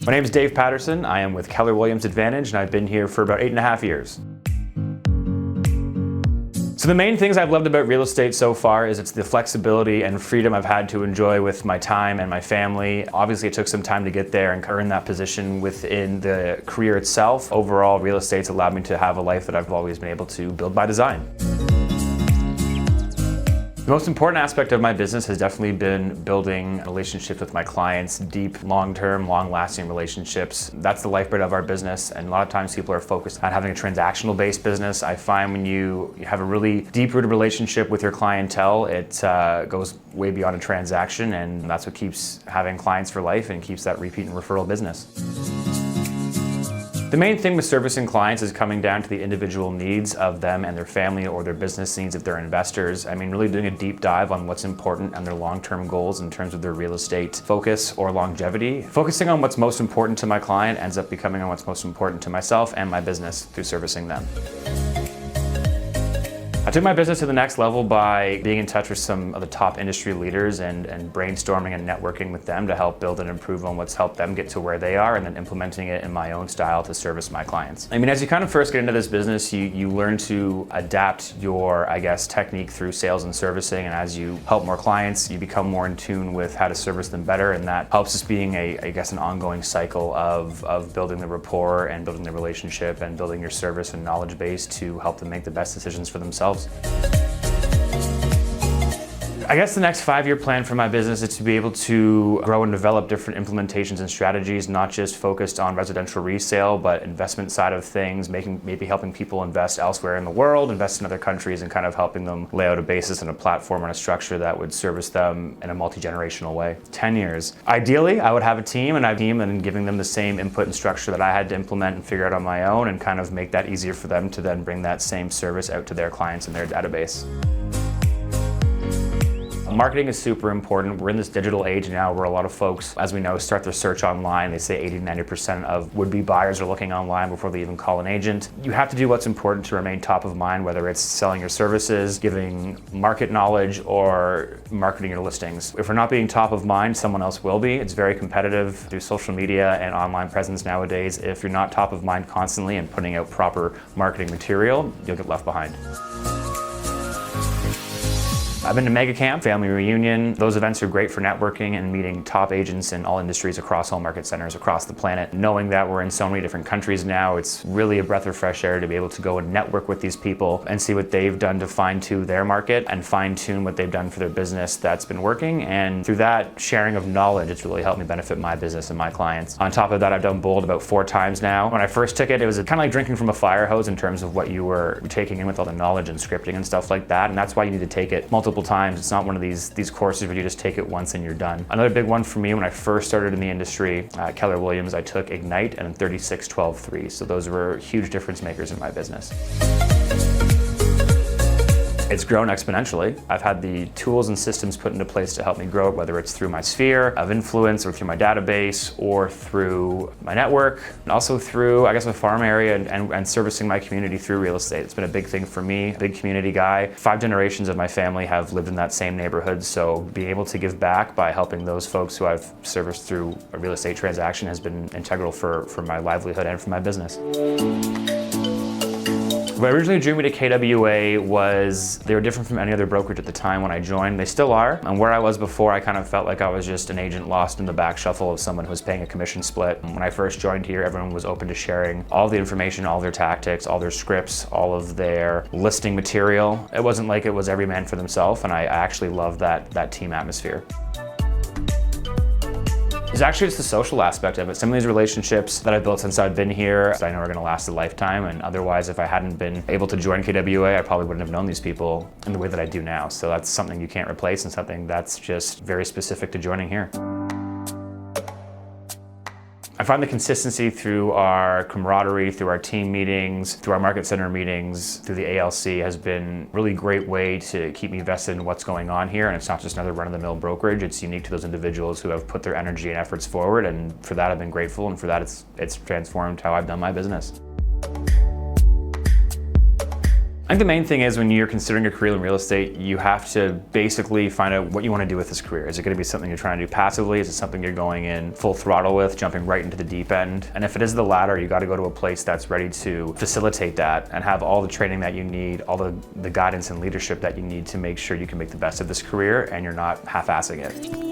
My name is Dave Patterson. I am with Keller Williams Advantage, and I've been here for about 8.5 years. So the main things I've loved about real estate so far is it's the flexibility and freedom I've had to enjoy with my time and my family. Obviously, it took some time to get there and earn that position within the career itself. Overall, real estate's allowed me to have a life that I've always been able to build by design. The most important aspect of my business has definitely been building relationships with my clients, deep, long-term, long-lasting relationships. That's the lifeblood of our business, and a lot of times people are focused on having a transactional-based business. I find when you have a really deep-rooted relationship with your clientele, it goes way beyond a transaction, and that's what keeps having clients for life and keeps that repeat and referral business. The main thing with servicing clients is coming down to the individual needs of them and their family or their business needs if they're investors. I mean, really doing a deep dive on what's important and their long-term goals in terms of their real estate focus or longevity. Focusing on what's most important to my client ends up becoming on what's most important to myself and my business through servicing them. I took my business to the next level by being in touch with some of the top industry leaders and brainstorming and networking with them to help build and improve on what's helped them get to where they are, and then implementing it in my own style to service my clients. I mean, as you kind of first get into this business, you learn to adapt your, technique through sales and servicing, and as you help more clients, you become more in tune with how to service them better, and that helps us being an ongoing cycle of building the rapport and building the relationship and building your service and knowledge base to help them make the best decisions for themselves. I guess the next 5-year plan for my business is to be able to grow and develop different implementations and strategies, not just focused on residential resale, but investment side of things, maybe helping people invest elsewhere in the world, invest in other countries, and kind of helping them lay out a basis and a platform and a structure that would service them in a multi-generational way. 10 years. Ideally, I would have a team and giving them the same input and structure that I had to implement and figure out on my own, and kind of make that easier for them to then bring that same service out to their clients in their database. Marketing is super important. We're in this digital age now where a lot of folks, as we know, start their search online. They say 80-90% of would-be buyers are looking online before they even call an agent. You have to do what's important to remain top of mind, whether it's selling your services, giving market knowledge, or marketing your listings. If we're not being top of mind, someone else will be. It's very competitive through social media and online presence nowadays. If you're not top of mind constantly and putting out proper marketing material, you'll get left behind. I've been to Mega Camp, Family Reunion. Those events are great for networking and meeting top agents in all industries across all market centers across the planet. Knowing that we're in so many different countries now, it's really a breath of fresh air to be able to go and network with these people and see what they've done to fine-tune their market and fine-tune what they've done for their business that's been working. And through that sharing of knowledge, it's really helped me benefit my business and my clients. On top of that, I've done Bold about 4 times now. When I first took it, it was kind of like drinking from a fire hose in terms of what you were taking in with all the knowledge and scripting and stuff like that. And that's why you need to take it multiple times. It's not one of these courses where you just take it once and you're done. Another big one for me when I first started in the industry, Keller Williams, I took Ignite and 36-12-3. So those were huge difference makers in my business. It's grown exponentially. I've had the tools and systems put into place to help me grow it, whether it's through my sphere of influence or through my database or through my network, and also through, a farm area and servicing my community through real estate. It's been a big thing for me, big community guy. 5 generations of my family have lived in that same neighborhood, so being able to give back by helping those folks who I've serviced through a real estate transaction has been integral for my livelihood and for my business. What originally drew me to KWA was they were different from any other brokerage at the time when I joined. They still are. And where I was before, I kind of felt like I was just an agent lost in the back shuffle of someone who was paying a commission split. And when I first joined here, everyone was open to sharing all the information, all their tactics, all their scripts, all of their listing material. It wasn't like it was every man for themselves, and I actually loved that team atmosphere. It's actually just the social aspect of it. Some of these relationships that I've built since I've been here, I know are gonna last a lifetime, and otherwise if I hadn't been able to join KWA, I probably wouldn't have known these people in the way that I do now. So that's something you can't replace and something that's just very specific to joining here. I find the consistency through our camaraderie, through our team meetings, through our market center meetings, through the ALC has been a really great way to keep me vested in what's going on here. And it's not just another run-of-the-mill brokerage. It's unique to those individuals who have put their energy and efforts forward. And for that, I've been grateful. And for that, it's transformed how I've done my business. I think the main thing is when you're considering a career in real estate, you have to basically find out what you want to do with this career. Is it going to be something you're trying to do passively? Is it something you're going in full throttle with, jumping right into the deep end? And if it is the latter, you got to go to a place that's ready to facilitate that and have all the training that you need, all the guidance and leadership that you need to make sure you can make the best of this career and you're not half-assing it.